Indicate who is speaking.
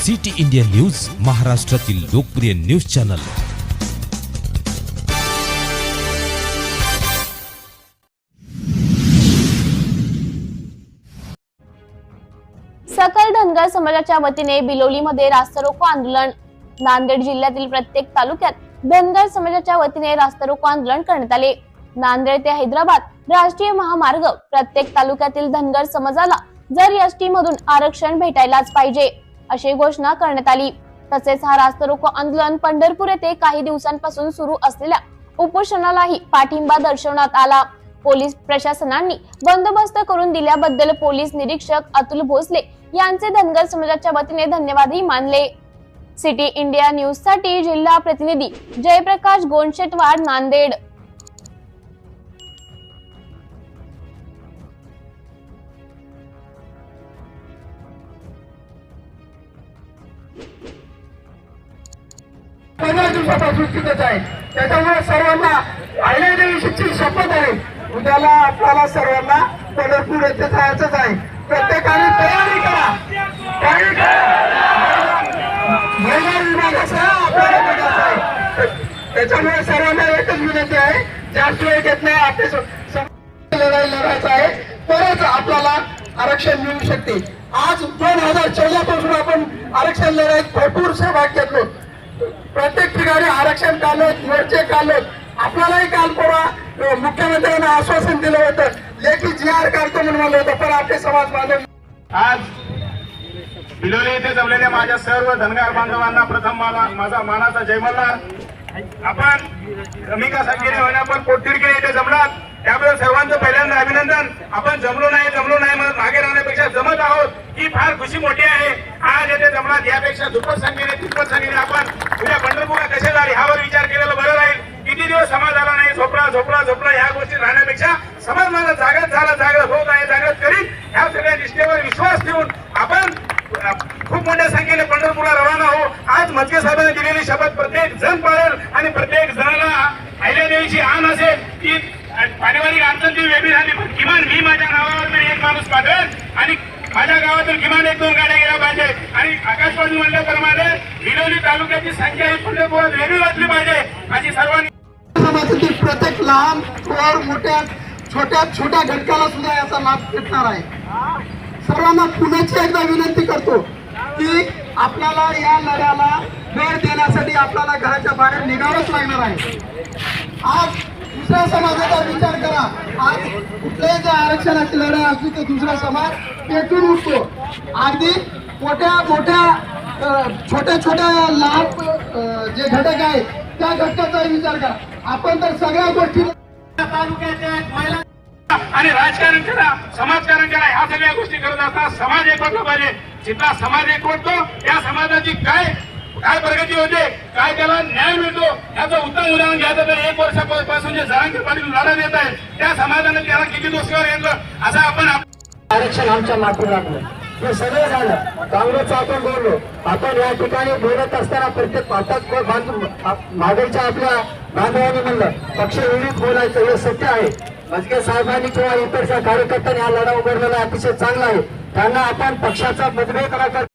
Speaker 1: City India news, महाराष्ट्रातील लोकप्रिय news channel.
Speaker 2: सकल धनगर समाजाच्या वतीने बिलोलीमध्ये रास्ता रोको आंदोलन। नांदेड जिल्ह्यातील प्रत्येक तालुक्यात धनगर समाजाच्या वतीने रास्ता रोको आंदोलन करण्यात आले। नांदेड ते हैदराबाद राष्ट्रीय महामार्ग प्रत्येक तालुक्यातील धनगर समाजाला जर एसटी मधून आरक्षण भेटायलाच पाहिजे अशी घोषणा करण्यात आली। तसेच हा रास्ता रोको आंदोलन पंढरपूर येथे काही दिवसांपासून सुरू असलेल्या उपोषणालाही पाठिंबा दर्शवण्यात आला। पोलीस प्रशासनाने बंदोबस्त करून दिल्याबद्दल पोलीस निरीक्षक अतुल भोसले यांचे धनगर समाजाच्या वतीने धन्यवादही मानले। सिटी इंडिया न्यूज साठी जिल्हा प्रतिनिधी जयप्रकाश गोंडशेटवाड, नांदेड।
Speaker 3: पंधरा दिवसापासून तिथेच आहे, त्याच्यामुळे सर्वांना अहिल्यादेवीची शपथ आहे। उद्याला आपल्याला सर्वांना पंढरपूर येथे जायचंच आहे। प्रत्येकाने तयारी करा, तयारी महिला विभागासह आपल्याला बघायचं आहे। त्याच्यामुळे सर्वांना एकच विनंती आहे, जास्त वेळ घेत नाही, आपली लढाई लढायचं आहे, तरच आपल्याला आरक्षण मिळू शकते। आज 2014 पासून आपण आरक्षण लढाईत भरपूर सहभाग घेतलो। प्रत्येक ठिकाणी आरक्षण काढलं, मोर्चे काढले। आपल्यालाही काल परवा मुख्यमंत्र्यांनी आश्वासन दिलं होतं, लेखी GR काढतो म्हणून म्हणलं होतं, पण आपले समाज बांधव
Speaker 4: आज बिलोली येथे जमलेल्या माझ्या सर्व धनगर बांधवांना प्रथम माझा मानाचा जय मल्हार। आपण रमिका संख्येने होईना पण पोटतिडकीने येथे जमलात, त्याबद्दल सर्वांचं पहिल्यांदा अभिनंदन। आपण जमलो नाही म्हणून मागे राहण्यापेक्षा जमत आहोत ही फार खुशी मोठी आहे। आज येथे जमलात, यापेक्षा दुप्पट संख्येने तिप्पट संख्येने आपण उद्या पंढरपूरला कसे जाईल यावर विचार केलेला बरं राहील। किती दिवस समाज आला नाही, झोपला ह्या गोष्टी राहण्यापेक्षा समाज मला जागृत झाला, जागृत होत आहे, जागृत करीन ह्या सगळ्या निष्ठेवर विश्वास ठेवून आपण खूप मोठ्या संख्येने पंढरपूरला रवाना हो। आज मजके साहेबांनी दिलेली शपथ प्रत्येक जण पाळेल आणि प्रत्येक जणाला अहिल्यादेवीची आण असेल की पारिवारिक अडचण ती वेगळी झाली, पण किमान मी माझ्या नावावर तरी एक माणूस पाठवेल आणि माझ्या गावातून किमान 1-2 गाड्या गेल्या पाहिजे। आणि आकाशवाणी म्हणल्याप्रमाणे बिलोली तालुक्याची संख्या ही पंढरपुरात वेगळी वाटली पाहिजे अशी सर्वांनी
Speaker 3: समाजातील प्रत्येक लहान थोर मोठ्या छोट्या घटकाला सुद्धा याचा लाभ भेटणार आहे। सर्वांना पुण्याची एकदा विनंती करतो की आपल्याला या लढ्याला वेळ देण्यासाठी आपल्याला घराच्या बाहेर निघावंच लागणार आहे। आज दुसऱ्या समाजाचा विचार करा, आज कुठल्याही जर आरक्षणाची लढाई असली तर दुसरा समाज पेटून उठतो। अगदी छोट्या लहान जे घटक आहेत त्या घटकाचा विचार करा। आपण तर सगळ्या गोष्टी तालुक्याच्या महिला
Speaker 4: आणि राजकारण करा, समाजकारण करा, ह्या सगळ्या गोष्टी करत असताना समाज एकवटला पाहिजे। जिथला समाज एकवटतो त्या समाजाची काय प्रगती होते, काय त्याला न्याय मिळतो याचं उत्तम उदाहरण घ्यायचं तर 1 वर्षापासून जे जरांगे पाटील लढा देत आहेत त्या समाजाने त्याला किती दोषीवर घेतलं असं आपण
Speaker 3: आरक्षण आमच्या मागे लागलं, हे सगळं झालं। काँग्रेसचं आपण बोललो, आपण या ठिकाणी बोलत असताना प्रत्येक मागेच्या आपल्या बांधवांनी म्हणलं पक्ष विरुद्ध बोलायचं हे सत्य आहे। मजके साहेबांनी किंवा इतर कार्यकर्त्यांनी हा लढा उभारलेला अतिशय चांगला आहे। त्यांना आपण पक्षाचा मतभेद